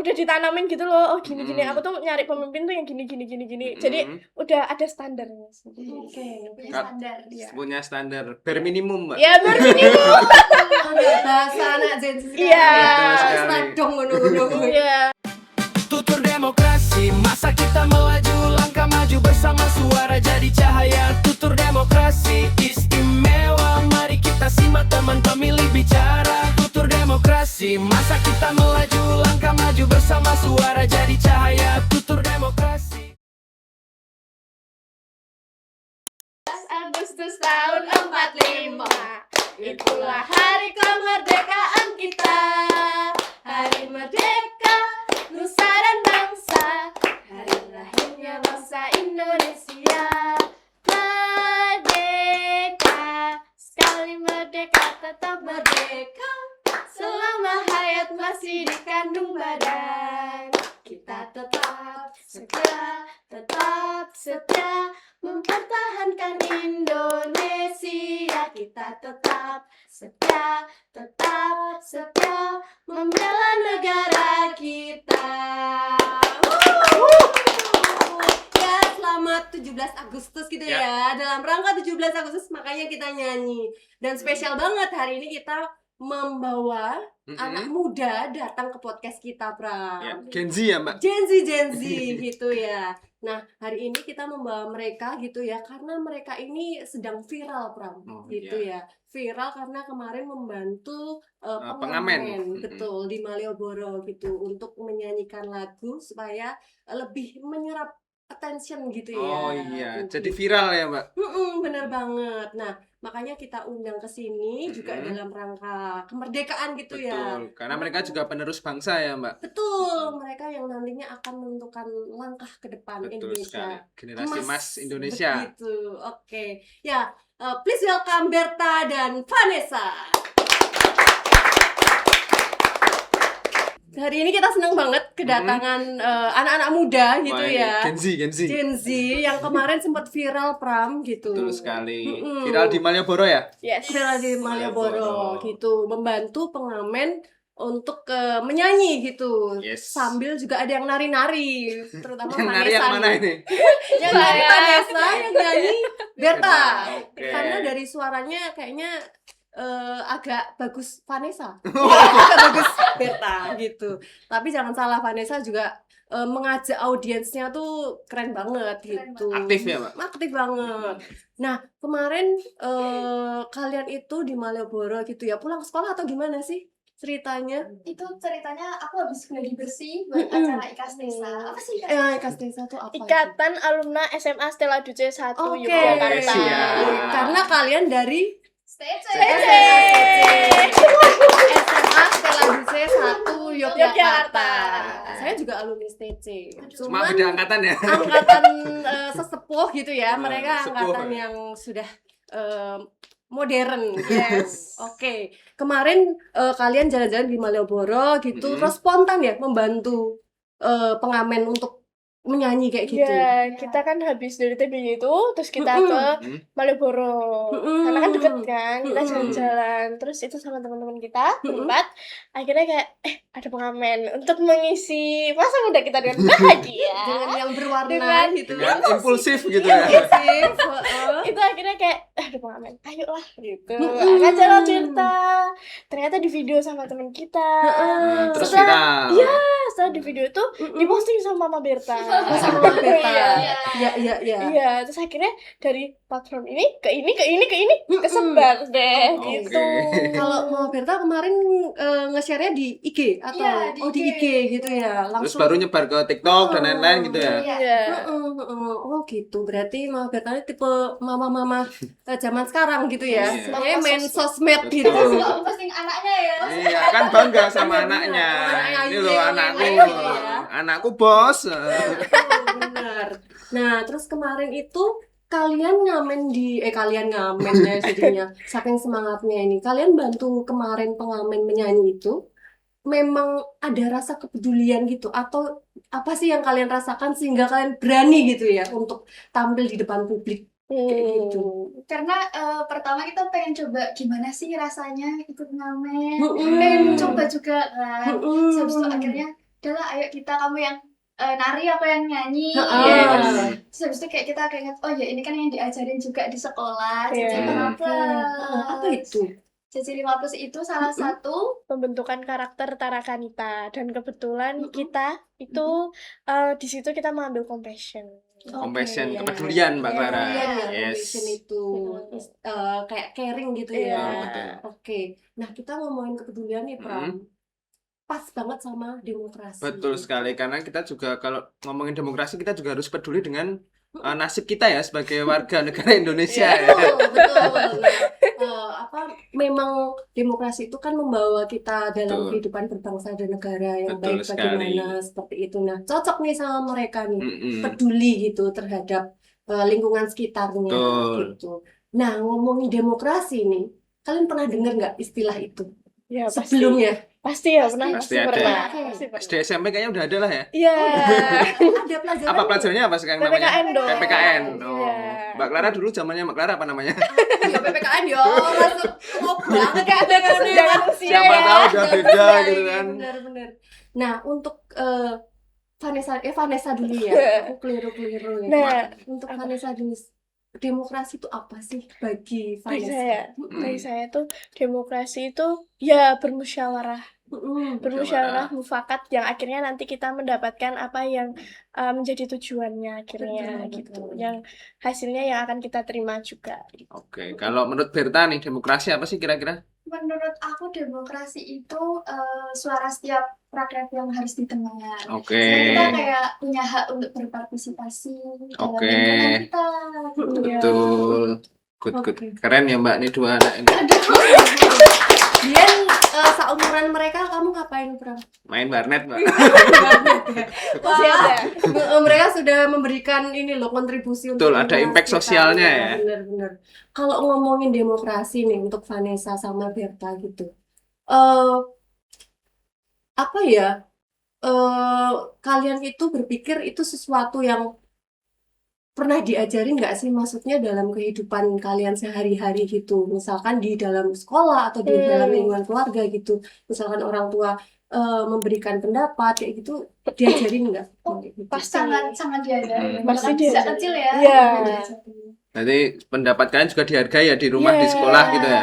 udah ditanamin gitu loh. Oh gini-gini, aku tuh nyari pemimpin tuh yang gini. Jadi udah ada standarnya. Oke, Punya standar. Iya. Punya standar bare minimum, Mbak. Ya berminimum. bahasa anak Gen Z sekarang. Iya. Snadong ngono-ngono. Iya. Tutur demokrasi, masa kita melaju, langkah maju bersama, suara jadi cahaya. Tutur demokrasi istimewa, mari kita simak teman pemilih bicara. Tutur demokrasi, masa kita melaju, langkah maju bersama, suara jadi cahaya. Tutur demokrasi. Agustus tahun 45, itulah hari kemerdekaan kita. Hari merdeka, nusa dan bangsa, hari lahirnya bangsa Indonesia. Merdeka, sekali merdeka tetap merdeka. Selama hayat masih dikandung badan, kita tetap setia mempertahankan Indonesia. Kita tetap setia membela negara kita. Ya, selamat 17 Agustus gitu ya. Dalam rangka 17 Agustus makanya kita nyanyi. Dan spesial banget hari ini kita membawa anak muda datang ke podcast kita, Pram. Ya, Gen Z ya, Mbak? Gen Z gitu ya. Nah, hari ini kita membawa mereka gitu ya karena mereka ini sedang viral, Pram. Gitu ya. Viral karena kemarin membantu pengamen, betul, di Malioboro gitu untuk menyanyikan lagu supaya lebih menyerap attention gitu ya. Oh iya, jadi viral ya, Mbak? Bener banget. Nah, makanya kita undang ke sini juga dalam rangka kemerdekaan gitu. Betul, ya. karena mereka juga penerus bangsa ya, Mbak? Betul, mereka yang nantinya akan menentukan langkah ke depan Betul Indonesia. sekali. Generasi Emas Indonesia. Begitu. Oke. Ya, please welcome Berta dan Vanessa. Hari ini kita senang banget kedatangan anak-anak muda gitu. Wah, ya. Gen Z yang kemarin sempat viral, Pram, gitu. Betul sekali. Viral di Malioboro ya? Yes. Viral di Malioboro gitu, membantu pengamen untuk menyanyi gitu. Yes. Sambil juga ada yang nari-nari, terutama Yang nari yang mana ini? Yang nari Vanessa, yang nyanyi Berta. Oke. Karena dari suaranya kayaknya agak bagus Vanessa. Agak bagus Berta gitu. Tapi jangan salah, Vanessa juga mengajak audiensnya tuh keren banget gitu. Aktif ya, Mbak? Aktif banget. Nah, kemarin kalian itu di Malioboro gitu ya, pulang sekolah atau gimana sih ceritanya? Itu ceritanya aku habis gladi bersih buat acara Ikastesa. Apa sih Ikastesa? Ikastesa tuh apa? Ikatan Alumna SMA Stella Duce 1 Oke. Yogyakarta. Karena kalian dari Stece. SMA Stella Duce 1 Yogyakarta. Saya juga alumni STC. Cuma beda angkatan ya? Angkatan sesepuh gitu ya. Mereka sepuh. angkatan yang sudah modern. Yes. Oke. Kemarin kalian jalan-jalan di Malioboro gitu, terus spontan ya membantu pengamen untuk menyanyi kayak gitu. Ya, kita kan habis dari TBY itu, terus kita ke Malioboro. Karena kan deket kan, kita jalan-jalan. Terus itu sama teman-teman kita berempat. Akhirnya kayak, ada pengamen untuk mengisi masa muda kita dengan bahagia. Dengan yang berwarna Dengan- gitu. Dengan impulsif gitu ya? Impulsif. Itu akhirnya kayak, ada pengamen, ayolah gitu. Akan jalan cerita. Ternyata di video sama teman kita. Terus Setelah- viral. Iya, setelah di video itu diposting sama Mama Berta. Sama Berta. Iya. Iya. Iya, terus akhirnya dari platform ini ke ini kesebar deh gitu. Kalau Mama Berta kemarin nge-share-nya di IG atau Iya, di di IG gitu ya. Terus Langsung baru nyebar ke TikTok dan lain-lain gitu ya? Iya. Oh gitu, berarti Mama Berta ini tipe mama-mama zaman sekarang gitu ya. Iya. Sebenarnya main sosmed Betul. gitu. Suka posting anaknya ya. Iya, kan bangga sama anaknya. Anaknya Ini loh Ayu, anakku. Ayu gitu ya. Anakku bos. Benar. Nah, terus kemarin itu kalian ngamen ya jadinya. Saking semangatnya ini. Kalian bantu kemarin pengamen menyanyi itu memang ada rasa kepedulian gitu atau apa sih yang kalian rasakan sehingga kalian berani gitu ya untuk tampil di depan publik kayak gitu. Karena pertama kita pengen coba gimana sih rasanya ikut ngamen. Mm-mm. Pengen coba juga kan. Terus habis itu akhirnya udahlah ayo kamu yang nari apa yang nyanyi. Heeh. Terus habis itu kayak kita ingat, oh ya ini kan yang diajarin juga di sekolah. Iya. Jajan 15. Apa itu? Jajan 15 itu salah satu Pembentukan karakter Tarakanita, dan kebetulan kita itu di situ kita mengambil compassion. Compassion, Oke, kepedulian Mbak Iya, Clara. iya, Yes. Compassion itu kayak caring gitu Iya. ya. Betul. Oke. Nah, kita ngomongin kepedulian nih, Pram. Pas banget sama demokrasi. Betul sekali, karena kita juga kalau ngomongin demokrasi kita juga harus peduli dengan nasib kita ya sebagai warga negara Indonesia ya. Betul. Nah, memang demokrasi itu kan membawa kita dalam Betul. kehidupan berbangsa dan negara yang Betul baik sekali. bagaimana seperti itu. Nah, cocok nih sama mereka nih. Mm-mm. Peduli gitu terhadap lingkungan sekitarnya Betul. gitu. Nah, ngomongin demokrasi nih, kalian pernah dengar nggak istilah itu Ya, pasti. sebelumnya? Pasti ya, pernah. Pasti ada. pernah. Oke. Pasti pernah. SD SMP kayaknya udah ada lah ya. Iya. Ada pelajaran. Apa pelajarannya apa sekarang namanya? PPKN dong. PPKN. Oh. Iya. Mbak Clara dulu zamannya Mbak Clara apa namanya? Ya PPKN yo, masuk ngop banget Gak ada kesenjangan usia Siapa ya. tahu udah beda gitu kan. Benar-benar. Nah, untuk Vanessa dulu ya. Aku keliru ya. Nah, Untuk Vanessa dulu, demokrasi itu apa sih bagi bagi Vanessa? saya, bagi saya tuh demokrasi itu ya bermusyawarah, bermusyawarah mufakat yang akhirnya nanti kita mendapatkan apa yang menjadi tujuannya akhirnya Betul, gitu, betul. yang hasilnya yang akan kita terima juga. Oke, kalau menurut Berta nih demokrasi apa sih kira-kira? Menurut aku demokrasi itu suara setiap rakyat yang harus didengar. Oke. Kita kayak punya hak untuk berpartisipasi dalam Oke. lingkungan kita. Betul. Good. Oke. Keren ya Mbak nih dua anak ini. Dian, seumuran mereka kamu ngapain, Pram? Main warnet Mbak. Masih ada. Mereka sudah memberikan ini loh kontribusi untuk Betul, ada lingkungan impact sekitar. sosialnya ya. Benar-benar. Kalau ngomongin demokrasi nih untuk Vanessa sama Berta gitu, apa ya? Kalian itu berpikir itu sesuatu yang pernah diajarin nggak sih, maksudnya dalam kehidupan kalian sehari-hari gitu, misalkan di dalam sekolah atau di dalam lingkungan keluarga gitu, misalkan orang tua memberikan pendapat kayak gitu, diajarin nggak? Gitu. Pasti. Sangat diajarin. Pasti Bahkan diajarin. sejak kecil ya. Iya. diajarin. Nanti pendapat kalian juga dihargai ya di rumah, di sekolah gitu ya.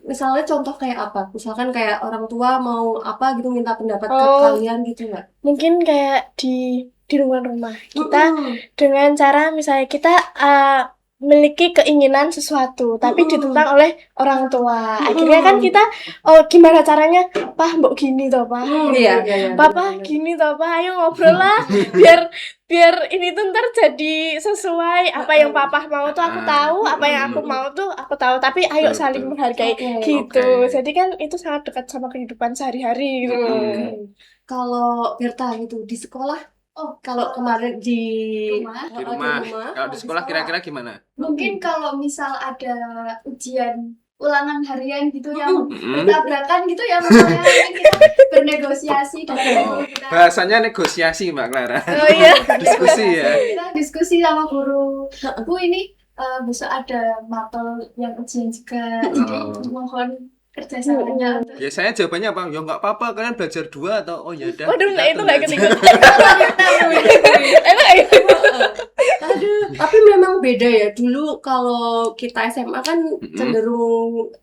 Misalnya contoh kayak apa? Misalkan kayak orang tua mau apa gitu minta pendapat ke Oh. kalian gitu nggak? Mungkin kayak di lingkungan rumah kita dengan cara misalnya kita memiliki keinginan sesuatu tapi ditentang oleh orang tua, akhirnya kan kita gimana caranya, Pak mbok gini toh Pak, Iya. Papa gini toh Pak, ayo ngobrol lah biar ini tuh ntar jadi sesuai apa yang Papa mau tuh aku tahu, apa yang aku mau tuh aku tahu, tapi ayo Betul, saling betul. menghargai Oke. gitu. Oke. Jadi kan itu sangat dekat sama kehidupan sehari-hari gitu. Kalau Berta gitu di sekolah, Oh, kalau kemarin di rumah. Di rumah. Kalau di sekolah kira-kira gimana? Mungkin kalau misal ada ujian ulangan harian gitu yang Mm-mm. bertabrakan gitu ya, misalnya mungkin kita bernegosiasi dengan guru kita. Bahasanya negosiasi Mbak Clara. Oh iya. Diskusi ya. Kita diskusi sama guru. Bu ini besok ada mapel yang ujian juga, jadi Oh. mohon kerjasamanya. Biasanya jawabannya apa? Ya nggak apa-apa, kalian belajar dua atau oh ya udah. Waduh, kita nah itu nggak belajar. ikut-ikut. Enak ya? Aduh, tapi memang beda ya. Dulu kalau kita SMA kan cenderung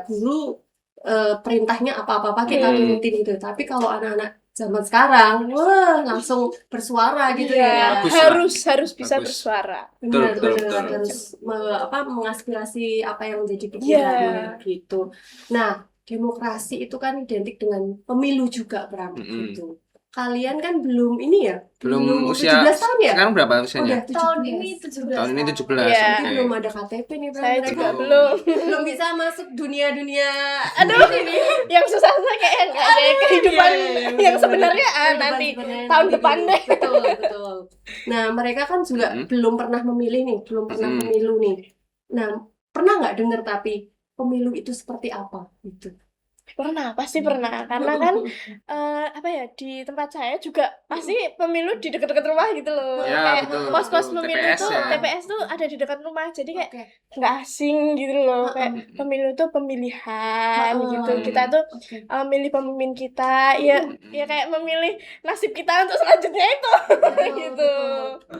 guru perintahnya apa-apa kita turutin gitu. Tapi kalau anak-anak zaman sekarang, wah langsung bersuara gitu ya. Bagus lah. harus bisa Bagus. bersuara. Benar, Betul, benar. betul. Harus mengaspirasi apa yang menjadi pikirannya gitu. Nah, demokrasi itu kan identik dengan pemilu juga, Pram, gitu. Kalian kan belum ini ya? Belum usia. 17 tahun ya? Sekarang berapa usianya? Udah 17. Tahun ini 17. Tahun ini 17. Iya. Jadi Oke. belum ada KTP nih, Pram. Saya Mereka juga Belum. belum. bisa masuk dunia-dunia. Aduh, yang susah-susah kayak kehidupan yang sebenarnya nanti tahun depan deh. Betul. Nah, mereka kan juga belum pernah memilih nih, belum pernah memilu nih. Nah, pernah nggak dengar tapi pemilu itu seperti apa gitu? Pasti pernah. Karena kan apa ya, di tempat saya juga pasti pemilu di dekat-dekat rumah gitu loh. Ya, Kayak betul, pos-pos betul. pemilu TPS tuh, ya. TPS tuh ada di dekat rumah. Jadi kayak Oke. nggak asing gitu loh. Kayak pemilu tuh pemilihan gitu. Kita tuh Oke. milih pemimpin kita. Ya kayak memilih nasib kita untuk selanjutnya itu. Gitu.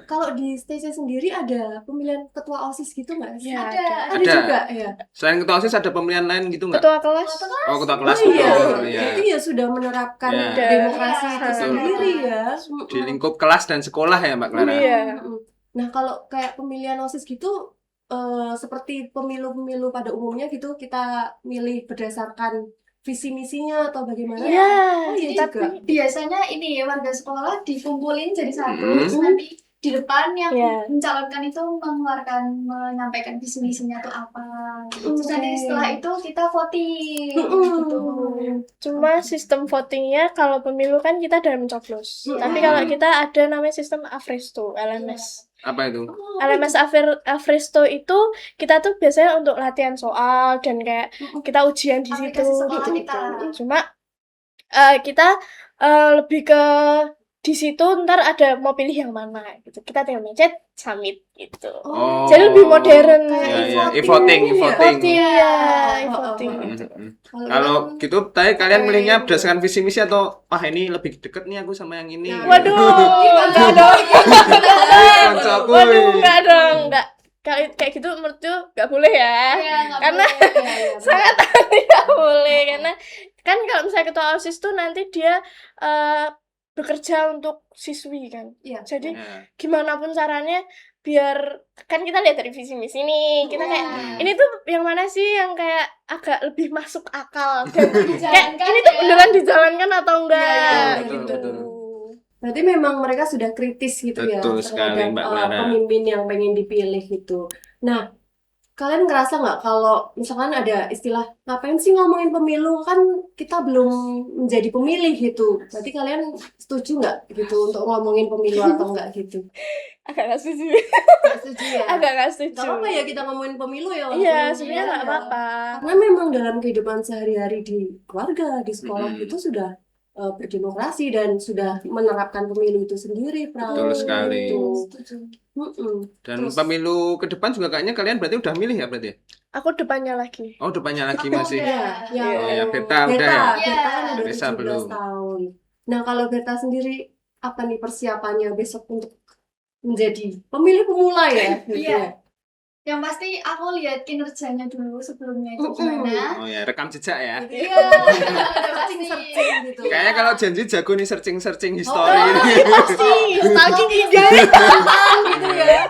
Kalau di Stacy sendiri ada pemilihan ketua OSIS gitu nggak sih? Ya, Ada Ada. juga ya. Selain ketua OSIS ada pemilihan lain gitu nggak? Ketua kelas. Oh, ketua kelas Oh iya, betul, ya. itu ya sudah menerapkan Ya. demokrasi itu Betul, sendiri betul. ya. Di lingkup kelas dan sekolah ya Mbak Clara. Iya. Nah, kalau kayak pemilihan OSIS gitu, seperti pemilu-pemilu pada umumnya gitu, kita milih berdasarkan visi misinya atau bagaimana? Iya. Oh iya Tapi juga. Biasanya ini ya, warga sekolah dikumpulin jadi satu, Hmm. terus nanti di depan yang Iya. mencalonkan itu menyampaikan visi misinya tuh apa. Terus nanti Oke. setelah itu kita voting Mm-mm. gitu. cuma sistem votingnya kalau pemilu kan kita dalam coblos. Tapi kalau kita ada namanya sistem Afresto, LMS. Apa itu? Oh, LMS Afresto itu kita tuh biasanya untuk latihan soal dan kayak kita ujian di situ Aplikasi sekolah gitu. kita. Cuma kita lebih ke di situ ntar ada mau pilih yang mana gitu. Kita tinggal mencet submit gitu. Oh. Jadi lebih modern. Ya, e-voting, e-voting. Iya, Oh, e-voting oh, oh. gitu. Kalau gitu, tadi kalian milihnya berdasarkan visi misi atau wah ini lebih deket nih aku sama yang ini. Waduh, enggak dong. Koncoku. Waduh, enggak dong, enggak. Kayak gitu menurutku enggak boleh ya. Iya, nggak Karena boleh. sangat tidak boleh karena kan kalau misalnya ketua OSIS tuh nanti dia bekerja untuk siswi kan. Iya. Jadi Ya. gimana pun caranya biar kan kita lihat dari visi misi nih, kita kayak ini tuh yang mana sih yang kayak agak lebih masuk akal dan kayak Dijalankan ini tuh ya. beneran dijalankan atau enggak Iya, betul, gitu. betul. Berarti memang mereka sudah kritis gitu ya Betul sekali, terhadap Mbak Clara. pemimpin yang pengen dipilih gitu. Nah, kalian ngerasa nggak kalau misalkan ada istilah ngapain sih ngomongin pemilu, kan kita belum menjadi pemilih gitu. Berarti kalian setuju nggak gitu untuk ngomongin pemilu atau nggak gitu? Agak nggak setuju. Nggak setuju ya? Agak nggak setuju. Nggak apa-apa ya kita ngomongin pemilu ya. walaupun Iya, pemilu sebenarnya nggak ya. apa-apa. Karena memang dalam kehidupan sehari-hari di keluarga, di sekolah itu sudah berdemokrasi dan sudah menerapkan pemilu itu sendiri, Pra. Betul sekali. Gitu. Setuju. Dan Terus- pemilu ke depan juga kayaknya kalian berarti udah milih ya berarti ya? Aku depannya lagi. Oh, depannya lagi Aku masih. udah. Ya, Oh ya, Berta udah ya? Berta Iya. kan udah Reza 17 belum. tahun. Nah, kalau Berta sendiri apa nih persiapannya besok untuk menjadi pemilih pemula ya? Gitu Iya. ya? Yang pasti aku lihat kinerjanya dulu sebelumnya itu gimana. Oh ya, rekam jejak ya. Iya. Searching gitu. Kayaknya kalau janji jago nih searching Oh, history ini. Pasti stalking IG. gitu ya.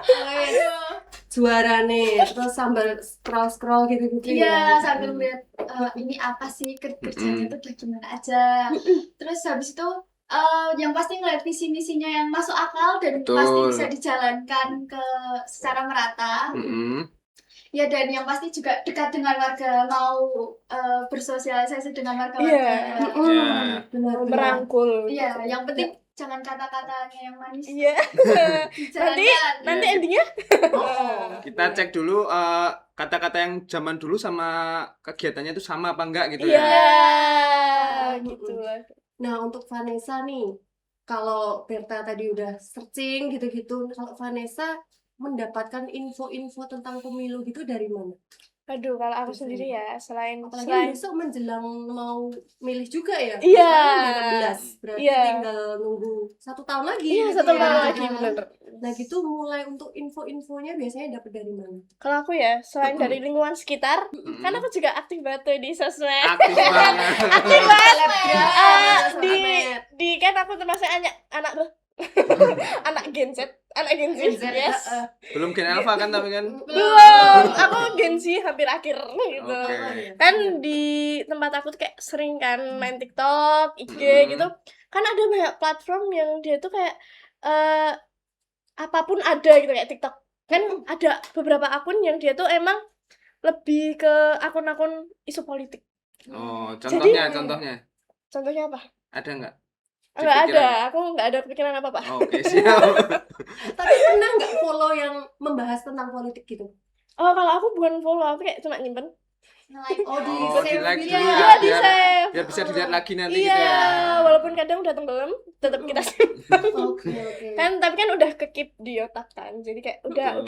Juara nih, terus sambil scroll gitu-gitu Iya, ya. sambil lihat ini apa sih kerjanya itu udah gimana aja. Terus habis itu yang pasti ngeliat visi misinya yang masuk akal dan Betul. pasti bisa dijalankan secara merata. Mm-mm. Ya, dan yang pasti juga dekat dengan warga, mau bersosialisasi dengan warga-warga. Iya. Ya. Benar-benar. Merangkul. Iya, yang penting jangan kata-katanya yang manis. Iya. Dijalankan. Nanti Iya. endingnya Kita cek dulu kata-kata yang zaman dulu sama kegiatannya itu sama apa enggak gitu iya ya. gitu lah. Nah, untuk Vanessa nih, kalau Berta tadi udah searching gitu-gitu, kalau Vanessa mendapatkan info-info tentang pemilu gitu dari mana? Aduh, kalau aku sendiri ya selain Apalagi besok menjelang mau milih juga ya? Iya. Sekarang udah 16, berarti Iya. tinggal nunggu 1 tahun lagi. iya gitu 1 ya. tahun lagi bener. Nah gitu mulai untuk info-infonya biasanya dapat dari mana? Kalau aku ya selain dari lingkungan sekitar, Mm-mm. kan aku juga aktif banget tuh di sosmed. Aktif banget. Aktif banget. Selebgram, Di kan aku termasuk anak tuh. Anak Gen Z, Gen Z, yes. Belum Gen Alpha kan tapi kan. Belum, aku Gen Z hampir akhir gitu. Oke. Kan di tempat aku tuh kayak sering kan main TikTok, IG gitu. Kan ada banyak platform yang dia tuh kayak apapun ada gitu kayak TikTok. Kan ada beberapa akun yang dia tuh emang lebih ke akun-akun isu politik. Oh, contohnya. Contohnya apa? Ada enggak? Enggak Kepikiran? ada, aku enggak ada kepikiran apa-apa. Oh, oke, siap. Tapi pernah nggak follow yang membahas tentang politik gitu? Oh, kalau aku bukan follow, aku kayak cuma nyimpen. nge-like. Oh, di Oh, save di-like dulu dulu ya. ya, Iya, di biar save. biar bisa dilihat lagi nanti Iya, gitu ya. walaupun kadang udah tenggelam, tetap kita save. Oke. Kan tapi kan udah ke-keep di otak kan. Jadi kayak Betul.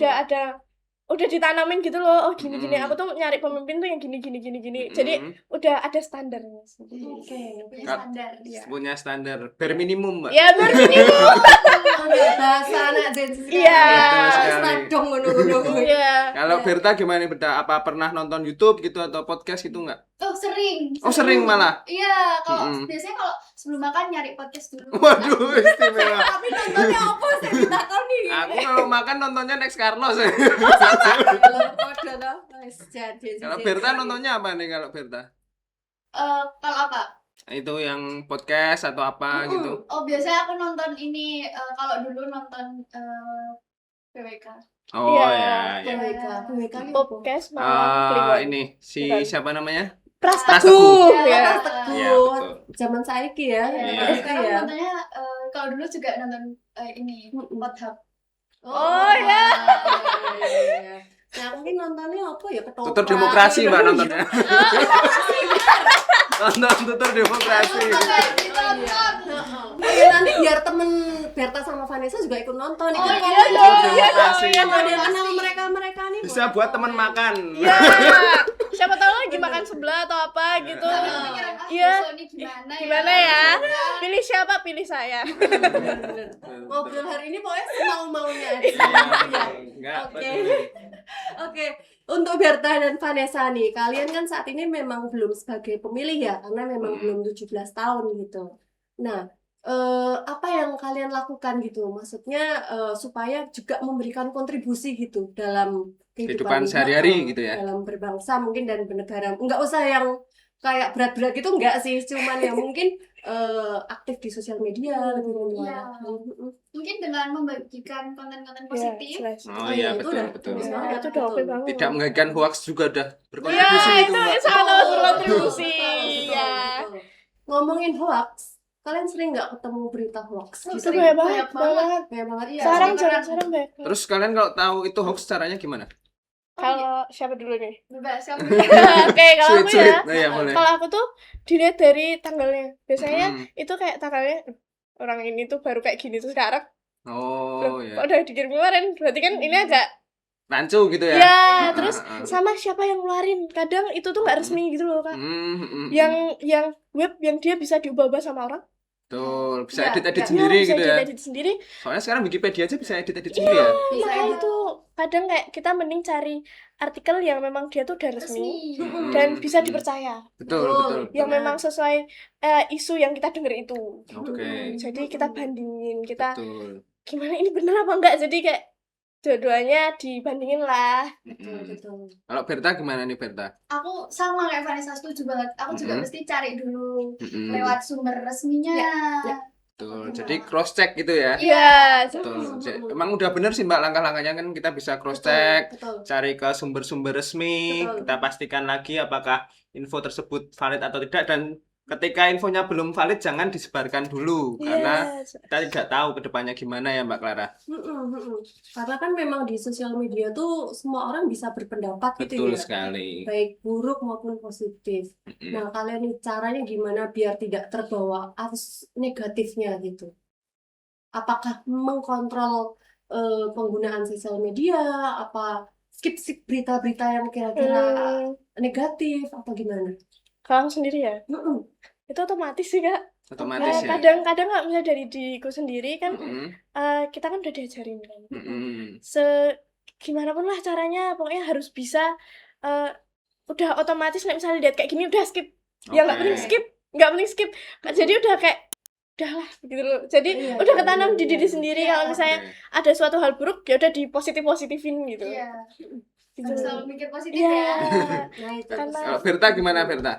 udah ditanamin gitu loh. Oh, gini-gini. Mm. Aku tuh nyari pemimpin tuh yang gini. Mm. Jadi udah ada standarnya. Oke. Punya Kak. standar. Iya. Punya standar bare minimum, Mbak. Ya berminimum. Enggak bahasa anak Gen Z. Iya. Betul sekali. Nah, dong ngono-ngono. Iya. Kalau Berta gimana nih, Berta? Apa pernah nonton YouTube gitu atau podcast gitu nggak? Oh, sering. Oh, sering malah. Iya, kalau Mm-mm. biasanya kalau sebelum makan nyari podcast dulu. Waduh, istimewa. Tapi nontonnya apa sih ditakoni? Aku kalau makan nontonnya Next Carlos. Kalau kode loh. Wis jadi. Kalau Berta nontonnya apa nih kalau Berta? Kalau apa? Itu yang podcast atau apa gitu? Oh, biasanya aku nonton ini kalau dulu nonton PWK. Oh Iya. ya, ya. BWK ini apa? Podcast malam Kliwon. Ini si Bukan. siapa namanya? Pras Pras Teguh. Teguh. Ya. Iya, Iya, betul. betul. Zaman saiki ya. Iya. Sekarang ya. nontonnya kalau dulu juga nonton ini Mm-mm. Pornhub. Oh, ya. Iya. Nah, mungkin nontonnya apa ya? Ketoprak. Tutur demokrasi Mbak nontonnya. Nonton Tutur demokrasi. Ya, nanti biar temen Berta sama Vanessa juga ikut nonton. Oh, ikut iya komen. dong, iya Demokrasi. dong, iya Kalau dia dong. kenal mereka nih. Bisa buat teman makan. Iya. Siapa tahu lagi makan sebelah atau apa gitu. Pikiran Iya. besok ini Gimana ya? Pilih siapa? Pilih saya. Bener-bener. Ngobrol hari ini pokoknya semau-maunya aja. Iya. Enggak. Oke. Oke, untuk Berta dan Vanessa nih, kalian kan saat ini memang belum sebagai pemilih ya, karena memang belum 17 tahun gitu. Nah, apa yang kalian lakukan gitu? Maksudnya supaya juga memberikan kontribusi gitu dalam Kehidupan sehari-hari gitu ya. dalam berbangsa mungkin dan bernegara. Enggak usah yang kayak berat-berat gitu enggak sih, cuman ya mungkin aktif di sosial media lebih Iya. Mungkin dengan membagikan konten-konten positif. jelas. Oh iya, itu betul udah betul. bagus Iya, banget, itu udah oke betul. banget. Tidak mengaitkan hoax juga udah Iya, berkontribusi itu Mbak. sangat Betul, berkontribusi. betul, Iya. betul. Ngomongin hoax, kalian sering nggak ketemu berita hoax? Oh, Itu sering. banyak Banyak banget. Kayak banget. Iya, Sekarang sering jangan banget. sekarang banyak. Terus kalian kalau tahu itu hoax caranya gimana? Kalau siapa dulu nih? Bebas kamu. Oke, kalau aku Sweet. ya. Oh, iya, boleh. Kalau aku tuh dilihat dari tanggalnya. Biasanya Mm. itu kayak tanggalnya orang ini tuh baru kayak gini tuh sekarang. Oh Loh, ya. kok udah dikirim kemarin? Berarti kan ini agak Rancu gitu ya. ya, Ah, terus ah, ah. sama siapa yang ngeluarin. Kadang itu tuh nggak resmi gitu loh, Kak. Yang web yang dia bisa diubah-ubah sama orang. Betul, bisa Iya, edit-edit iya. sendiri bisa gitu ya. edit sendiri. Soalnya sekarang Wikipedia aja bisa edit-edit sendiri ya. Bisa Makanya edit. tuh kadang kayak kita mending cari artikel yang memang dia tuh udah resmi Resmi. dan bisa Mm. dipercaya. Betul, Betul. betul. Yang Benar. memang sesuai isu yang kita denger itu. Oke. Jadi kita bandingin, kita Betul. gimana ini bener apa enggak. Jadi kayak dua-duanya dibandingin lah. Betul, Mm. betul. Kalau Berta gimana nih Berta? Aku sama kayak Vanessa, setuju banget. Aku juga Mm-mm. mesti cari dulu Mm-mm. lewat sumber resminya. Ya. Betul. Jadi cross check gitu ya. Iya, Betul. Emang udah bener sih Mbak langkah-langkahnya kan kita bisa cross check, Betul. cari ke sumber-sumber resmi, Betul. kita pastikan lagi apakah info tersebut valid atau tidak, dan ketika infonya belum valid jangan disebarkan dulu karena Yes. kita tidak tahu kedepannya gimana ya Mbak Clara. Karena kan memang di sosial media tuh semua orang bisa berpendapat gitu Betul ya. sekali. Baik buruk maupun positif. Mm-mm. Nah, kalian nih caranya gimana biar tidak terbawa arus negatifnya gitu? Apakah mengkontrol penggunaan sosial media? Apa skip berita-berita yang kira-kira negatif atau gimana? Kalau aku sendiri ya, Mm-mm. itu otomatis sih, Kak. Otomatis ya. Kadang-kadang nggak misalnya dari diriku sendiri kan, Mm-mm. kita kan udah diajarin kan. Mm-mm. Gimana pun lah caranya, pokoknya harus bisa udah otomatis nek misalnya lihat kayak gini udah skip. Ya nggak Oke. penting skip, nggak penting skip. Jadi udah kayak udahlah gitu loh. Jadi Iya, udah iya, ketanam iya, di diri iya. sendiri Iya. kalau misalnya Oke. ada suatu hal buruk ya udah dipositifin gitu. Iya. Gitu. Harus selalu mikir positif Iya. ya. Nah, itu. Karena- Kalau Berta gimana Berta?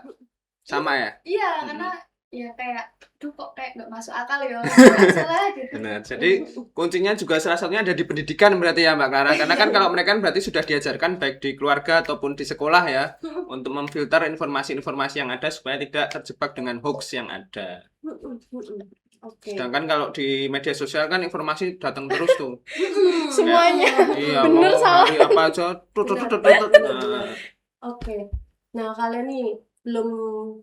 Sama ya? Iya, Mm-mm. karena ya kayak duh kok kayak nggak masuk akal ya. Nggak salah gitu. Benar. Jadi kuncinya juga salah satunya ada di pendidikan berarti ya Mbak Clara. Karena kan kalau mereka kan berarti sudah diajarkan baik di keluarga ataupun di sekolah ya untuk memfilter informasi-informasi yang ada supaya tidak terjebak dengan hoax yang ada. Oke. Sedangkan kalau di media sosial kan informasi datang terus tuh. Semuanya. Iya, Bener, mau salah. hari apa aja. Benar, benar, benar. Nah, Oke. Nah, kalian nih belum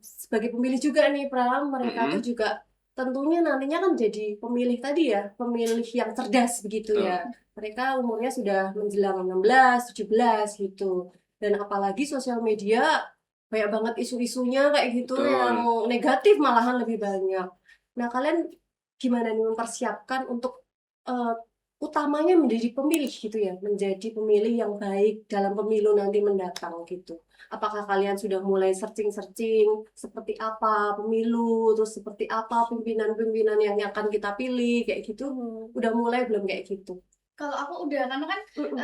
sebagai pemilih juga nih, Pram. Mereka tuh juga tentunya nantinya kan jadi pemilih tadi ya, pemilih yang cerdas begitu ya. Mereka umurnya sudah menjelang 16, 17 gitu. Dan apalagi sosial media banyak banget isu-isunya kayak gitu Betul. yang negatif malahan lebih banyak. Nah, kalian gimana nih mempersiapkan untuk eh, utamanya menjadi pemilih gitu ya, menjadi pemilih yang baik dalam pemilu nanti mendatang gitu. Apakah kalian sudah mulai searching-searching seperti apa pemilu, terus seperti apa pimpinan-pimpinan yang akan kita pilih kayak gitu? Udah mulai belum kayak gitu? Kalau aku udah, karena kan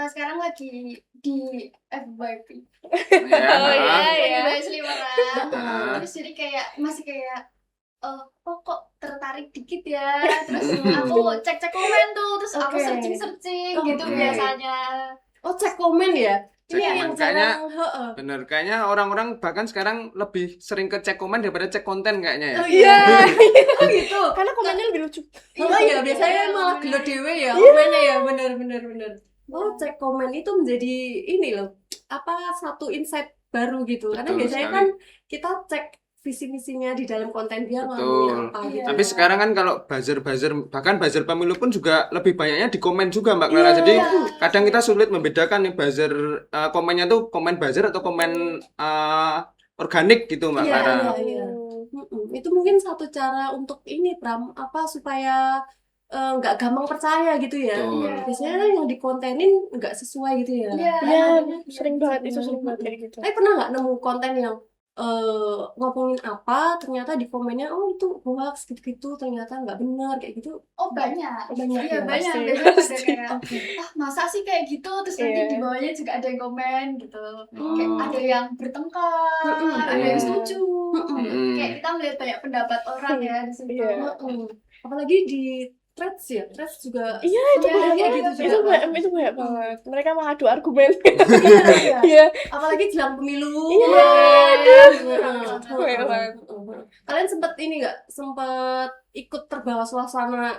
sekarang lagi di FYP. Ya. Oh iya Lagi ya. bahas liburan. Heeh. Terus jadi kayak masih kayak kok tertarik dikit ya. Terus Mm-mm. aku cek-cek komen tuh, terus aku Oke. searching-searching gitu Oke. biasanya. Oh, cek komen ya? Cek Ini komen. yang Kayaknya- jarang, heeh. Bener, kayaknya orang-orang bahkan sekarang lebih sering ke cek komen daripada cek konten kayaknya ya. Oh iya. Oh gitu. Karena komennya lebih lucu. Oh iya, biasanya malah gelut dewe ya komennya ya, bener. Oh, cek komen itu menjadi ini loh, apa satu insight baru gitu. Karena Betul biasanya sekali. kan kita cek visi misinya di dalam konten dia Betul. ngomongnya apa Iya. gitu. Tapi ya. sekarang kan kalau buzzer bahkan buzzer pemilu pun juga lebih banyaknya di komen juga Mbak Clara. Jadi kadang kita sulit membedakan nih buzzer komennya tuh komen buzzer atau komen organik gitu Mbak Iya, Clara. iya. Itu mungkin satu cara untuk ini Pram, apa supaya nggak gampang percaya gitu ya. Betul. Biasanya kan yang dikontenin nggak sesuai gitu ya. Iya. Ya, sering banget itu, sering banget kayak gitu. Tapi pernah nggak nemu konten yang ngomongin apa, ternyata di komennya oh itu hoax gitu-gitu, ternyata nggak benar kayak gitu. Oh banyak. Banyak Iya ya, banyak. pasti. Biasanya ada Pasti. kayak Oke. masa sih kayak gitu, terus nanti Iya. di bawahnya juga ada yang komen gitu. Oh. Kayak ada yang bertengkar, ada yang setuju. Mm-mm. Kayak kita melihat banyak pendapat orang ya di situ. Iya. Apalagi di Threads ya, Threads juga Iya, itu Iya, banyak iya, banget. iya, Itu iya. banyak, itu banyak banget. Mereka mengadu argumen. Iya. Iya. Apalagi jelang pemilu. Iya, banyak banget. Kalian sempet ini nggak, sempet ikut terbawa suasana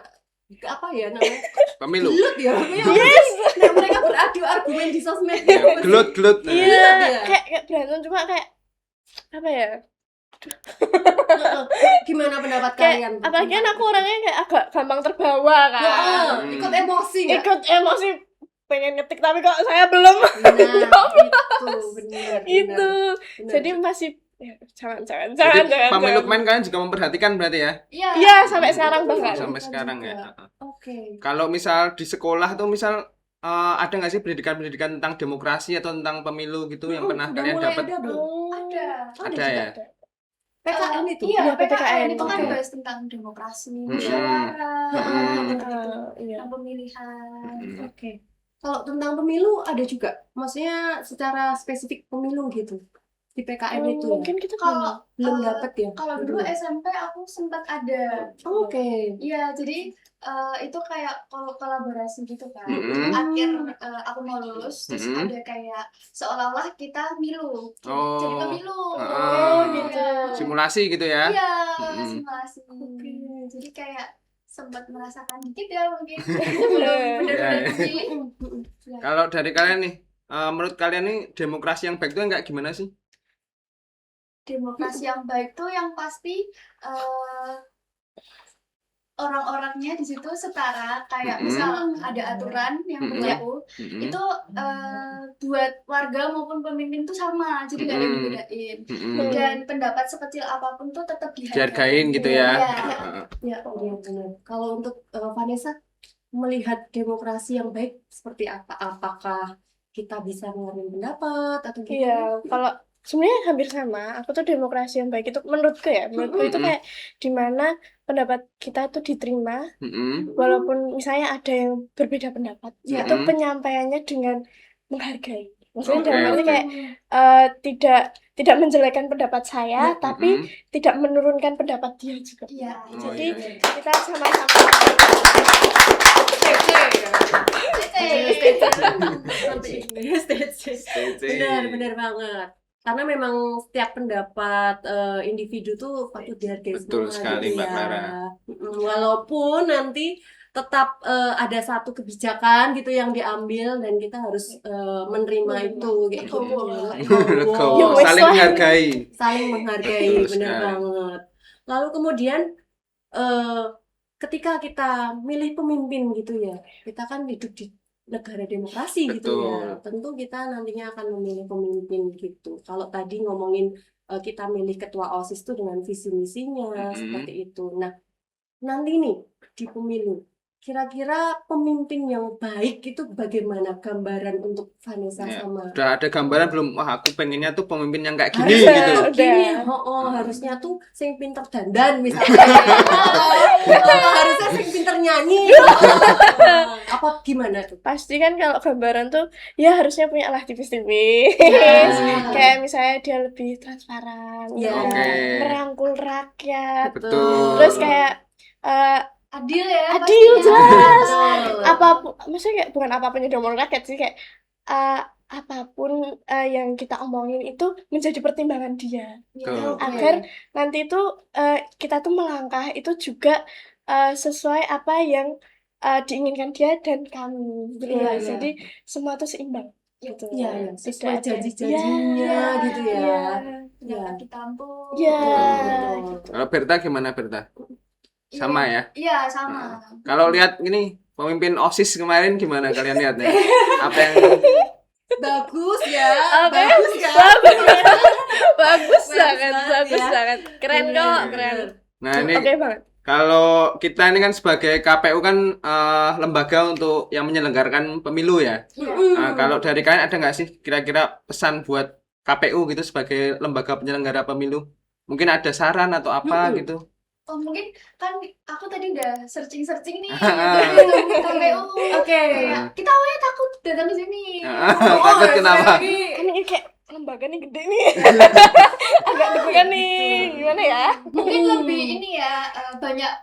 apa ya namanya? Pemilu. Gelut ya. Yes. Nah, mereka beradu argumen di sosmed. Ya, gelut-gelut. Nah. Iya, ya. kayak berantem cuma kayak apa ya? Gimana pendapat Kayak kalian? apalagi kan aku orangnya kayak agak gampang terbawa kan. Heeh, ikut emosi nggak? Ikut emosi pengen ngetik tapi kok saya belum. Nah, itu benar. Itu. benar. Jadi masih ya, jangan. Jadi pemilu kemarin kalian juga memperhatikan berarti ya? Iya. Iya, sampai sekarang bahkan. Sampai sekarang ya. Oke. Kalau misal di sekolah tuh misal ada nggak sih pendidikan-pendidikan tentang demokrasi atau tentang pemilu gitu yang pernah Udah kalian mulai dapat? ada belum? Ada. Ada ya? PKN itu. Iya, Iya, PKN itu kan Oke. bahas tentang demokrasi, Mm-mm. musyawarah, Mm-mm. gitu-gitu. Iya. Tentang pemilihan. Mm-mm. Oke. Kalau tentang pemilu ada juga, maksudnya secara spesifik pemilu gitu di PKN itu ya? Mungkin kita Kalau Belum eh, dapet ya? kalau dulu SMP aku sempat ada. Oke. Iya, jadi itu kayak kolaborasi gitu kan. Mm-mm. Akhir aku mau lulus, terus Mm-mm. ada kayak seolah-olah kita milu. Jadi Oh. pemilu. Oh, gitu. Simulasi gitu ya? Iya, Mm-mm. simulasi. Oke. Jadi kayak sempat merasakan dikit ya mungkin. Iya. Belum benar-benar Iya. memilih. Kalau dari kalian nih, menurut kalian nih demokrasi yang baik itu enggak gimana sih? Demokrasi yang baik tuh yang pasti orang-orangnya di situ setara, kayak Mm-mm. misal ada aturan yang Mm-mm. berlaku, Mm-mm. itu buat warga maupun pemimpin tuh sama, jadi nggak ada yang Mm-mm. dibedain. Mm-mm. Dan pendapat sekecil apapun tuh tetap Dihargain gitu ya? Iya. Heeh. Ya, iya benar. Kalau untuk Vanessa melihat demokrasi yang baik seperti apa? Apakah kita bisa mengeluarkan pendapat atau gimana? Iya, kalau sebenarnya hampir sama. Aku tuh demokrasi yang baik itu menurutku itu kayak dimana pendapat kita tuh diterima, Mm-mm. walaupun misalnya ada yang berbeda pendapat, Ya. itu penyampaiannya dengan menghargai. Maksudnya Oke, dalam arti oke. kayak tidak menjelekkan pendapat saya, tapi Mm-mm. tidak menurunkan pendapat dia juga. Iya. Oh, Jadi iya. kita sama-sama. Benar banget. Karena memang setiap pendapat individu tuh patut dihargai Betul semua sekali, gitu Mbak ya. Clara. Walaupun nanti tetap ada satu kebijakan gitu yang diambil dan kita harus menerima itu kayak gitu. Legowo, Ya, wes saling lah. menghargai. Saling menghargai, Betul benar sekali. banget. Lalu kemudian ketika kita milih pemimpin gitu ya, kita kan hidup di negara demokrasi gitu ya. Betul. Tentu kita nantinya akan memilih pemimpin gitu. Kalau tadi ngomongin kita milih ketua OSIS itu dengan visi misinya seperti itu. Nah, nanti nih di pemilu, kira-kira pemimpin yang baik itu bagaimana gambaran untuk Vanessa Ya, sama udah ada gambaran belum? Wah, aku pengennya tuh pemimpin yang kayak gini harusnya gitu. tuh gini, harusnya tuh sing pinter dandan misalnya. Harusnya sing pinter nyanyi. Apa gimana tuh? Pasti kan kalau gambaran tuh ya harusnya punya lah tipis-tipis. Ya. Kayak misalnya dia lebih transparan, Ya. Oke. merangkul rakyat. Betul. Terus kayak Adil ya. adil pastinya. jelas. Betul. Apapun, maksudnya kayak bukan apapun yang diomongin rakyat sih, kayak apapun yang kita omongin itu menjadi pertimbangan dia. Betul. Oke. Agar nanti itu kita tuh melangkah itu juga sesuai apa yang diinginkan dia dan kami gitu Iya, lah. iya. Jadi semua tuh seimbang gitu. Iya, iya. Tidak Sesuai ada- janji-janjinya Iya, gitu ya. iya. Iya. Jangan ditampung. Iya. Betul. Kalau Berta gimana Berta? Sama ya? Iya, sama. Kalau lihat ini pemimpin OSIS kemarin gimana kalian lihatnya? Apa yang Bagus ya. Apa ya? Bagus ya. Bagus banget bagus ya. banget. Keren Bener, kok, bener. keren. Nah, ini Oke banget. kalau kita ini kan sebagai KPU kan lembaga untuk yang menyelenggarakan pemilu ya. Nah, kalau dari kalian ada nggak sih kira-kira pesan buat KPU gitu sebagai lembaga penyelenggara pemilu? Mungkin ada saran atau apa gitu? Oh, mungkin kan aku tadi udah searching-searching nih Ah. untuk KPU. Oke. Kayak, kita awalnya takut datang ke sini. Takut kenapa? Kan ini kayak lembaga nih gede nih. Agak deg-degan nih. Gimana ya? Mungkin lebih ini ya, banyak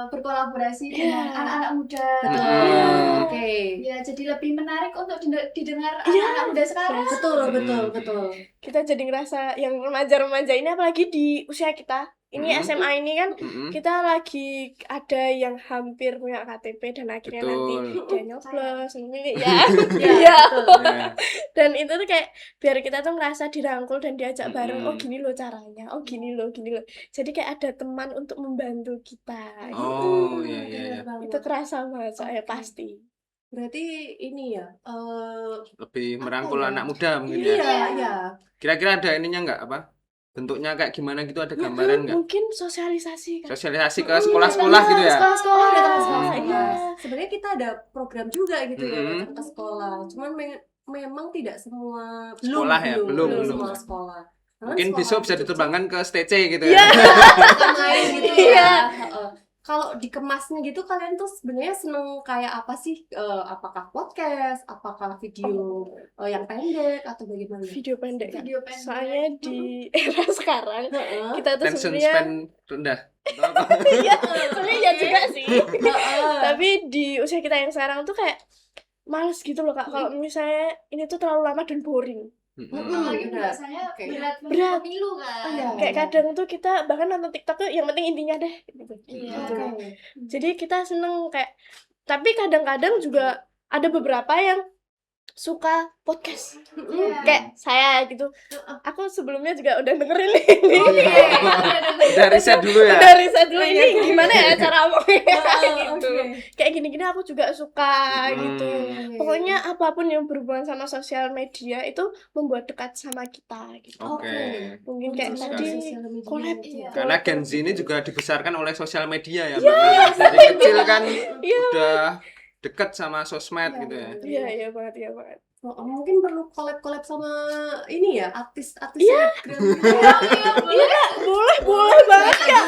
berkolaborasi dengan Iya. anak-anak muda. Hmm. Oke. Ya, jadi lebih menarik untuk didengar Iya. anak-anak muda sekarang. Betul. Kita jadi ngerasa yang remaja-remaja ini, apalagi di usia kita. Ini SMA ini kan kita lagi ada yang hampir punya KTP dan akhirnya nanti Betul. dia nyoblos memilih ya. Iya, Iya. betul. Ya. Dan itu tuh kayak biar kita tuh ngerasa dirangkul dan diajak bareng. Mm-mm. Oh gini loh caranya, oh gini loh. Jadi kayak ada teman untuk membantu kita gitu. Oh, iya iya iya. Bener banget. Itu kerasa banget saya Oke. pasti. Berarti ini ya. Lebih merangkul ya? anak muda mungkin ya. Iya. Kira-kira ada ininya nggak apa? Bentuknya kayak gimana gitu, ada gambaran nggak? Mungkin sosialisasi kan. Sosialisasi ke sekolah-sekolah gitu ya? Sekolah-sekolah. Datang ke Iya. sekolah. Sebenarnya kita ada program juga gitu ya Mm-mm. datang ke sekolah. Cuman memang tidak semua Sekolah ya? Belum. semua sekolah. Karena Mungkin sekolah besok bisa itu diterbangkan ke STC gitu Iya. ya. kita main gitu Iya. ya. Heeh. Kalau dikemasnya gitu kalian tuh sebenarnya seneng kayak apa sih? Apakah podcast, apakah video yang pendek atau bagaimana? Video pendek kan. Video pendek. Soalnya di era sekarang Heeh. kita tuh Tension sebenarnya span rendah. Atau apa? iya, sebenarnya ya juga sih. Heeh. Tapi di usia kita yang sekarang tuh kayak males gitu loh Kak. Kalau misalnya ini tuh terlalu lama dan boring. Apalagi benar. biasanya Oke. berat Berat. pemilu kan. Oh, iya. Kayak kadang tuh kita bahkan nonton TikTok tuh yang penting intinya deh gitu. Iya. Oke. Jadi kita seneng kayak, tapi kadang-kadang juga ada beberapa yang suka podcast. Iya. Kayak saya gitu. Aku sebelumnya juga udah dengerin ini. Udah riset dulu ya. Udah riset dulu ini gimana ya cara ngomongnya gitu. Oke. Kayak gini-gini aku juga suka gitu. Oke. Pokoknya apapun yang berhubungan sama sosial media itu membuat dekat sama kita gitu. Oke. Mungkin kayak Betul tadi sekali. collab Iya. Karena Gen Z ini juga dibesarkan oleh sosial media ya, Mbak. Karena dari kecil kan Iya. udah dekat sama sosmed gitu ya. Iya banget, iya banget. Oh, mungkin perlu collab sama ini ya artis-artis Iya. selebgram. Boleh banget Kak.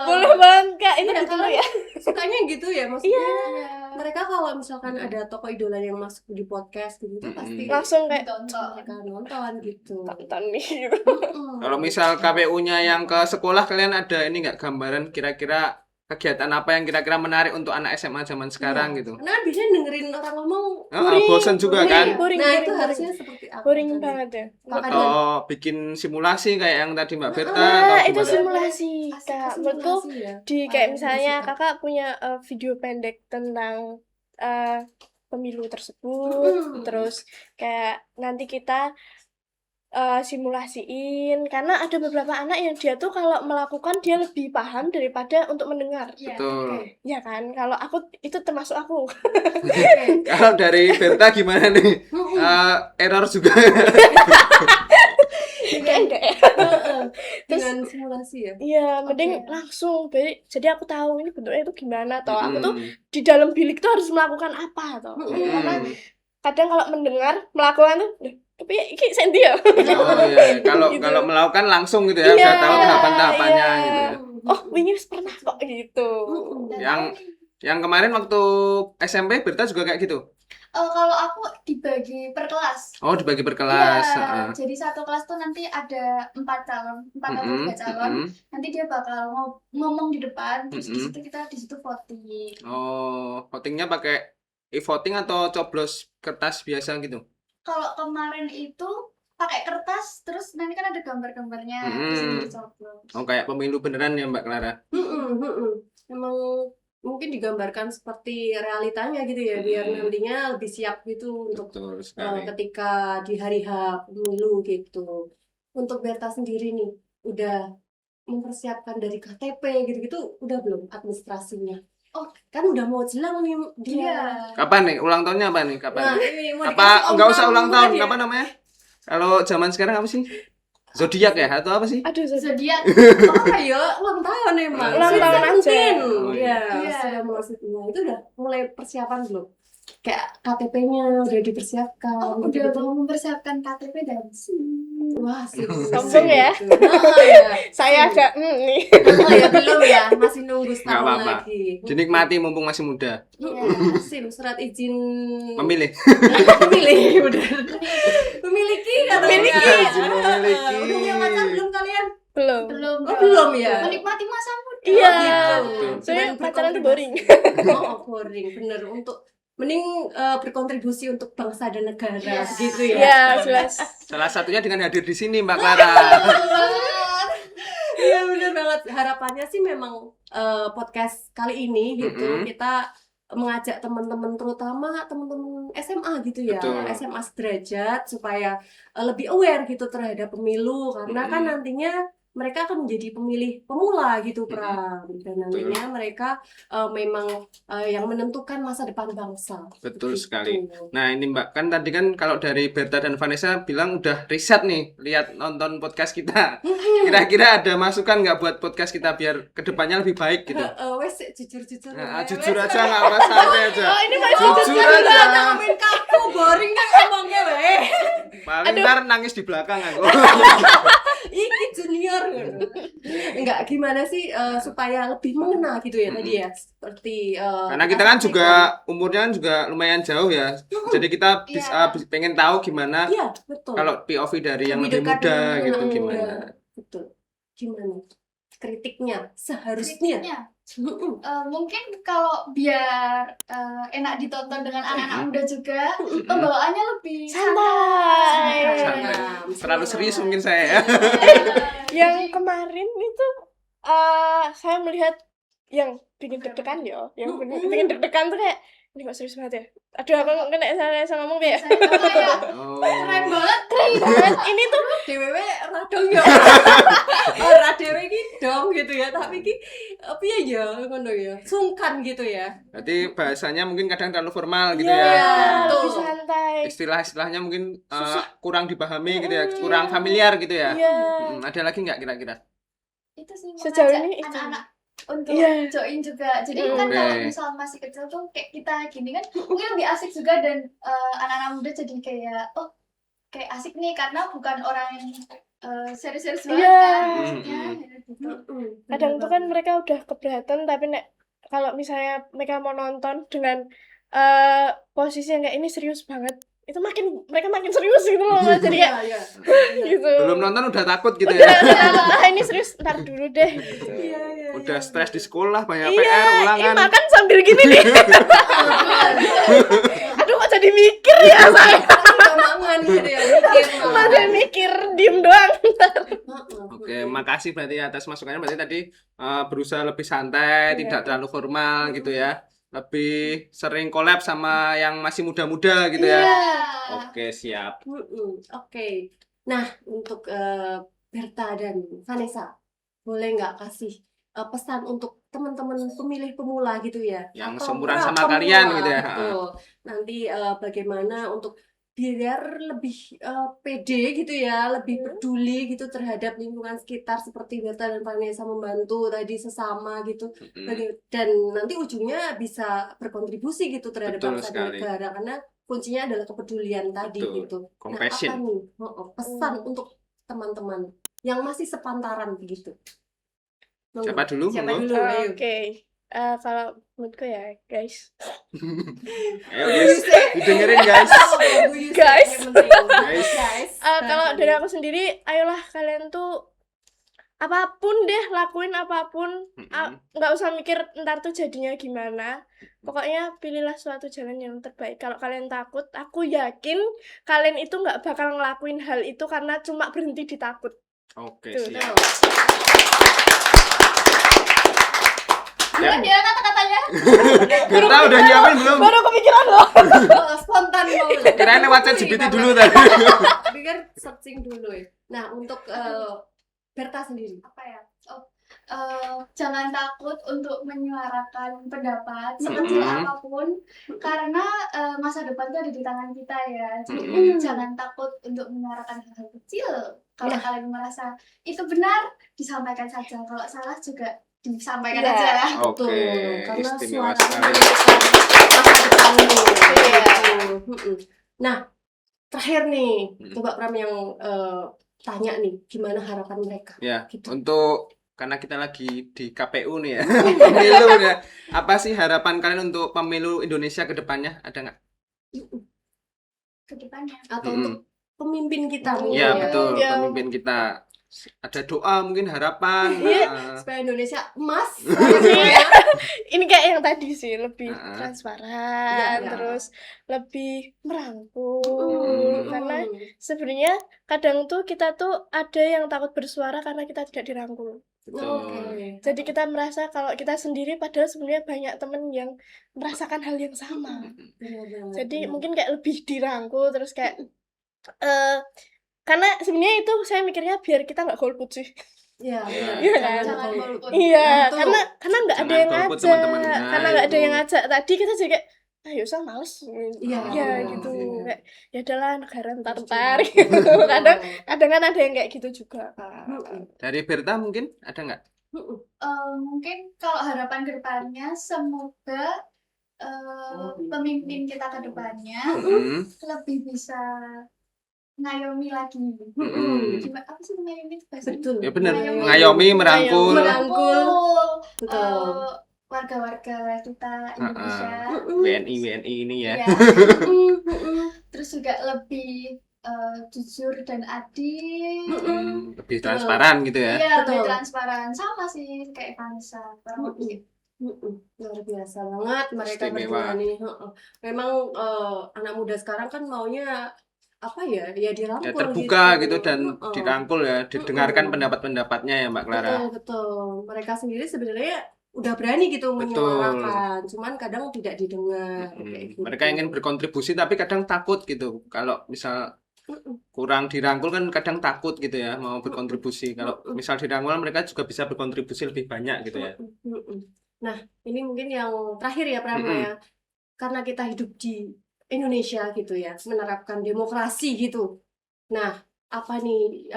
Boleh banget Kak. Itu Iya, dulu karena ya. sukanya gitu ya maksudnya. Iya. Mereka kalau misalkan ada tokoh idola yang masuk di podcast gitu tuh pasti Langsung kayak Tonton. mereka nonton gitu. tonton nih gitu. Mm-mm. Kalau misal KPU-nya yang ke sekolah, kalian ada ini nggak gambaran kira-kira kegiatan apa yang kira-kira menarik untuk anak SMA zaman sekarang gitu. Karena kan biasanya dengerin orang ngomong Bosan juga kan. boring, nah boring, itu boring. harusnya seperti apa? Boring tadi? banget ya. Makanya Atau bikin simulasi kayak yang tadi Mbak Berta Nah, atau itu gimana? simulasi, Asik Kak. simulasi Menurutku ya. di kayak Yang misalnya disuka. kakak punya video pendek tentang pemilu tersebut, Mm-mm. terus kayak nanti kita simulasiin, karena ada beberapa anak yang dia tuh kalau melakukan dia lebih paham daripada untuk mendengar, Iya. Betul. ya kan? Kalau aku itu termasuk aku. Oke. Kalau dari Berta gimana nih? Error juga. Kayak enggak ya? Heeh. Terus Dengan simulasi ya. iya, mending Oke. langsung. Jadi aku tahu ini bentuknya itu gimana toh. Aku tuh Mm-mm. di dalam bilik tuh harus melakukan apa toh. Karena Mm-mm. kadang kalau mendengar melakukan tuh "Loh, tapi ya iki sendi ya." Oh iya, kalau Gitu. kalau melakukan langsung gitu ya, Iya, udah tahu tahapan-tahapannya iya. gitu ya. Oh, wingi wis pernah kok gitu. Dan Yang- tahu nih, Yang kemarin waktu SMP Berta juga kayak gitu. kalau aku dibagi per kelas. Oh, dibagi per kelas. Iya, heeh. jadi satu kelas tuh nanti ada 4 calon, 4 atau Mm-mm, 3 calon. mm-mm. Nanti dia bakal ngomong di depan, terus di Mm-mm. situ kita di situ voting. Oh, votingnya pakai e-voting atau coblos kertas biasa gitu? Kalau kemarin itu pakai kertas, terus nanti kan ada gambar-gambarnya, terus Mm-mm. itu dicoblos. Oh, kayak pemilu beneran ya Mbak Clara? Emang mungkin digambarkan seperti realitanya gitu ya, biar nantinya lebih siap gitu untuk Betul sekali. ketika di hari H pemilu gitu. Untuk Berta sendiri nih, udah mempersiapkan dari KTP gitu-gitu, udah belum administrasinya? Oh. Kan udah mau jelang nih Iya. dia. Kapan nih? Ulang tahunnya apa nih? Kapan? Nah, ini mau Apa dikasih nggak usah omongan ulang tahun? ya? Apa namanya? Kalau zaman sekarang apa sih? Zodiak ya atau apa sih? Aduh, Zodiak. Oh ya, ulang tahun emang. Ulang Sweet tahun aja. 17. Oh, Iya, iya. sudah maksudnya. Itu udah mulai persiapan belum? Kayak KTP-nya udah dipersiapkan. Oh, udah gitu-gitu. mau mempersiapkan KTP dan Wah, sih. Sombong ya. Oh, ya. Saya ada nih. Oh ya, belum ya. Masih nunggu Nggak setahun apa-apa. lagi. Dinikmati mumpung masih muda. SIM, surat izin Memilih. memilih, bener. Memiliki katanya. Memiliki. Izin memiliki. Udah punya pacar belum kalian? Belum. belum. Oh, belum ya? Menikmati masa muda. Iya. gitu. Soalnya Cuman pacaran tuh boring. Oh, boring, bener. Untuk mending berkontribusi untuk bangsa dan negara Yes. gitu ya. Iya, jelas. Salah satunya dengan hadir di sini Mbak Clara. Iya bener banget. Harapannya sih memang podcast kali ini gitu Mm-mm. kita mengajak teman-teman, terutama teman-teman SMA gitu ya, Betul. SMA sederajat supaya lebih aware gitu terhadap pemilu, karena kan Mm-mm. nantinya mereka akan menjadi pemilih pemula gitu, Pram, dan nantinya mereka memang yang menentukan masa depan bangsa. Betul Gitu. sekali. Nah ini Mbak, kan tadi kan kalau dari Berta dan Vanessa bilang udah riset nih, lihat nonton podcast kita. Kira-kira ada masukan nggak buat podcast kita biar kedepannya lebih baik gitu? Wes jujur-jujur. Nah, wes. jujur aja nggak apa santai aja. Oh, ini Pak Jujur Jangan aja. ngomongin kaku, boring kan ngomongnya weh. Paling Aduh. ntar nangis di belakang aku. Iki junior. Enggak, gimana sih supaya lebih mengena gitu ya tadi ya. Seperti Karena kita kan juga umurnya kan juga lumayan jauh ya. Jadi kita Iya. pengen tahu gimana iya, betul. kalau POV dari yang Lebih lebih dekat muda dengan gitu yang gimana. muda. Betul. Gimana? Kritiknya seharusnya. Kritiknya. Mungkin kalau biar enak ditonton dengan anak-anak muda juga, pembawaannya lebih Santai. Santai. Nah, Terlalu serius mungkin saya ya. Yang kemarin itu saya melihat yang bikin deg-degan ya, yang bikin deg-degan tuh kayak ini kok serius banget ya. Aduh, aku kena salah ngomong ya. Saya kayak Oh. keren banget. Banget. Ini tuh DWW radong ya. Ora dhewe iki dong gitu ya, tapi iki piye ya ngono ya. Sungkan gitu ya. Berarti bahasanya mungkin kadang terlalu formal gitu ya, ya. lebih Betul. santai. Istilah-istilahnya mungkin kurang dipahami gitu ya, kurang familiar gitu ya. Iya. Ada lagi nggak kira-kira? Itu sih Sejauh mengajak ini itu. anak-anak untuk Iya. join juga. Jadi kan Oke. kalau misal masih kecil tuh kayak kita gini kan mungkin lebih asik juga, dan anak-anak muda jadi kayak kayak asik nih karena bukan orang yang serius-serius banget Iya. kan maksudnya. Gitu. Kadang tuh kan mereka udah keberatan, tapi kalau misalnya mereka mau nonton dengan posisi yang kayak ini serius banget, itu mereka makin serius gitu loh Mas. Jadi kayak Iya, gitu. Belum nonton udah takut gitu Udah, ya. ini serius, ntar dulu deh gitu. iya. Udah stres di sekolah, banyak Iya, PR, ini ulangan. makan sambil gini nih. Aduh kok jadi mikir ya saya. Gamangan gitu ya, mikir malah. Masih mikir, diem doang. Oke, makasih berarti atas masukannya. Berarti tadi berusaha lebih santai, Iya. tidak terlalu formal gitu ya. Lebih sering collab sama yang masih muda-muda gitu ya. Iya. Oke, siap. Oke. Nah, untuk Berta dan Vanessa, boleh nggak kasih pesan untuk teman-teman pemilih pemula gitu ya? Yang Atau seumuran sama pemula, kalian gitu ya. betul. Nanti bagaimana untuk biar lebih pede gitu ya, lebih peduli gitu terhadap lingkungan sekitar seperti Berta dan Vanessa membantu tadi sesama gitu. Dan nanti ujungnya bisa berkontribusi gitu terhadap Betul bangsa dan sekali. negara karena kuncinya adalah kepedulian tadi Betul. gitu. Compassion. Nah, apa nih pesan untuk teman-teman yang masih sepantaran begitu? Monggo. Siapa dulu? Siapa Monggo. dulu? Ayo. Oke. Kalau menurutku ya guys, Ayo guys, didengerin guys. Guys. Guys. kalau dari aku sendiri, ayolah kalian tuh apapun deh, lakuin apapun, nggak usah mikir ntar tuh jadinya gimana. Pokoknya pilihlah suatu jalan yang terbaik. Kalau kalian takut, aku yakin kalian itu nggak bakal ngelakuin hal itu karena cuma berhenti di takut. Oke, Tuh. siap. Gimana ya kata-katanya? Berta udah nyiapin belum? Baru kepikiran loh. Spontan mau. Kirain lewat chat GPT dulu tadi. Pikir searching dulu ya. Nah, untuk Berta sendiri. Apa ya? Jangan takut untuk menyuarakan pendapat sekecil apapun karena masa depan itu ada di tangan kita ya. Jadi jangan takut untuk menyuarakan hal-hal kecil. Kalau kalian merasa itu benar, disampaikan saja. Kalau salah juga disampaikan Iya. aja. Oke, Karena istimewa suara sekali. masa depanmu. Iya. Gitu. Nah, terakhir nih, Hmm. coba Pram yang tanya nih, gimana harapan mereka? Ya, Gitu. untuk karena kita lagi di KPU nih ya, pemilu ya. Apa sih harapan kalian untuk pemilu Indonesia ke depannya? Ada nggak? Ke depannya. Atau Mm-mm. untuk pemimpin kita mungkin Iya ya. betul, Ya. pemimpin kita. Ada doa mungkin harapan. Iya. Supaya Indonesia emas. Iya. Ini kayak yang tadi sih, lebih Iya, transparan, iya. terus lebih merangkul. Mm. Karena sebenarnya kadang tuh kita tuh ada yang takut bersuara karena kita tidak dirangkul. Oke. Jadi kita merasa kalau kita sendiri, padahal sebenarnya banyak temen yang merasakan hal yang sama. Benar-benar. Jadi mungkin kayak lebih dirangkul, terus kayak karena sebenarnya itu saya mikirnya biar kita nggak golput sih. Iya, Iya. Iya kan? Jangan golput. Iya, Betul. karena nggak ada Jangan yang golput, ngajak, teman-teman. Nah, karena nggak ada itu. yang ngajak. Tadi kita juga kayak, ayo usah males. Iya. Ya Oh, gitu. iya. Kayak, ya udahlah negara ntar Betul. gitu. Kadang kan ada yang kayak gitu juga kan. Dari Berta mungkin ada nggak? Mungkin kalau harapan ke depannya semoga pemimpin kita ke depannya Mm. lebih bisa ngayomi lagi. Mm. Gimana apa sih ngayomi itu bahasanya? Betul. Ya benar, Ngayomi. ngayomi, merangkul. Merangkul. Betul. Warga-warga kita Indonesia. WNI ini ya. Iya. Terus juga lebih jujur dan adil. Lebih transparan gitu ya. Iya, lebih Betul. transparan sama sih kayak Vanessa. Kurang lebih. Luar biasa banget mereka Istimewa. berdua nih. Memang anak muda sekarang kan maunya apa ya? Ya dirangkul Ya, terbuka gitu dan Heeh. dirangkul ya, didengarkan pendapat-pendapatnya ya Mbak Clara. Betul, betul. Mereka sendiri sebenarnya udah berani gitu Betul. menyuarakan, cuman kadang tidak didengar kayak gitu. Mereka ingin berkontribusi tapi kadang takut gitu. Kalau misal kurang dirangkul kan kadang takut gitu ya mau berkontribusi. Kalau misal dirangkul mereka juga bisa berkontribusi lebih banyak gitu ya. Nah, ini mungkin yang terakhir ya Prama ya. Karena kita hidup di Indonesia gitu ya, menerapkan demokrasi gitu. Nah, apa nih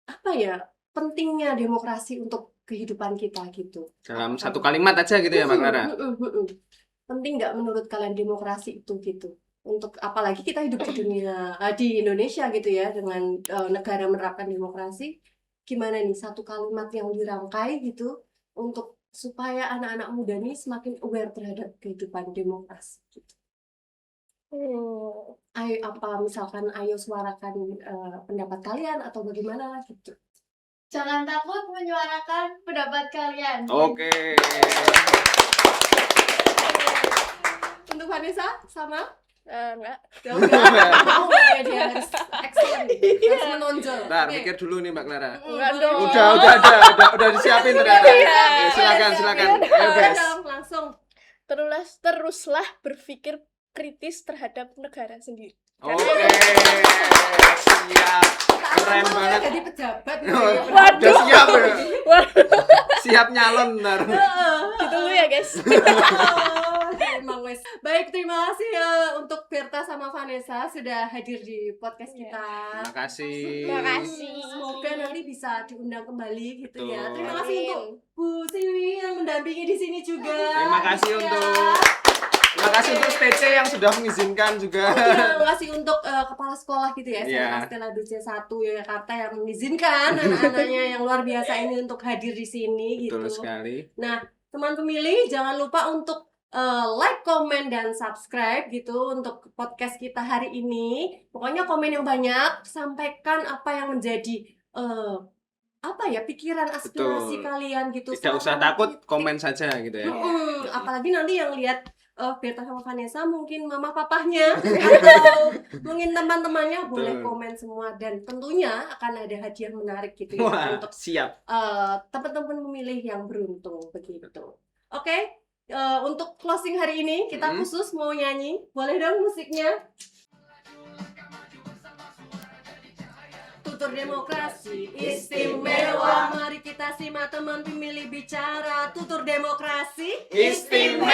apa ya pentingnya demokrasi untuk kehidupan kita gitu? Dalam satu kalimat aja gitu ya Mbak Clara. Penting nggak menurut kalian demokrasi itu gitu? Untuk apalagi kita hidup di dunia di Indonesia gitu ya dengan negara menerapkan demokrasi, gimana nih satu kalimat yang dirangkai gitu untuk supaya anak-anak muda nih semakin aware terhadap kehidupan demokrasi gitu. Ayo misalkan ayo suarakan pendapat kalian atau bagaimana gitu. Jangan takut menyuarakan pendapat kalian. Oke. Untuk Vanessa sama? Enggak. Enggak. Mau ya dia harus excellent, harus menonjol. Bentar, Oke. mikir dulu nih Mbak Clara. Enggak dong. Udah disiapin ternyata. Iya. Ya, silakan. Ayo guys. Langsung. Teruslah berpikir kritis terhadap negara sendiri. Oke. Siap. Keren banget. Jadi pejabat. Udah siap ya. Siap nyalon ntar. Ditunggu ya guys. Emang wes. Baik, terima kasih ya untuk Berta sama Vanessa sudah hadir di podcast kita. Terima kasih. Terima kasih. Semoga nanti bisa diundang kembali gitu ya. Betul. Terima kasih untuk Bu Siwi yang mendampingi di sini juga. Terima kasih Terima kasih untuk STC yang sudah mengizinkan juga. Terima kasih untuk kepala sekolah gitu ya, Iya. SMA Stella Dulce 1 Yogyakarta yang mengizinkan anak-anaknya yang luar biasa ini untuk hadir di sini gitu. Betul sekali. Nah, teman pemilih jangan lupa untuk like, comment, dan subscribe gitu untuk podcast kita hari ini. Pokoknya komen yang banyak, sampaikan apa yang menjadi pikiran aspirasi Betul. kalian gitu. Tidak usah Saran takut, kritik. komen saja gitu ya. Apalagi nanti yang lihat Berta sama Vanessa mungkin mama papahnya atau mungkin teman-temannya boleh Betul. komen semua, dan tentunya akan ada hadiah menarik gitu ya Wah, untuk siap. teman-teman pemilih yang beruntung begitu. Oke, untuk closing hari ini kita khusus mau nyanyi, boleh dong musiknya? Tutur demokrasi istimewa, mari kita simak teman pemilih bicara. Tutur demokrasi Istimewa.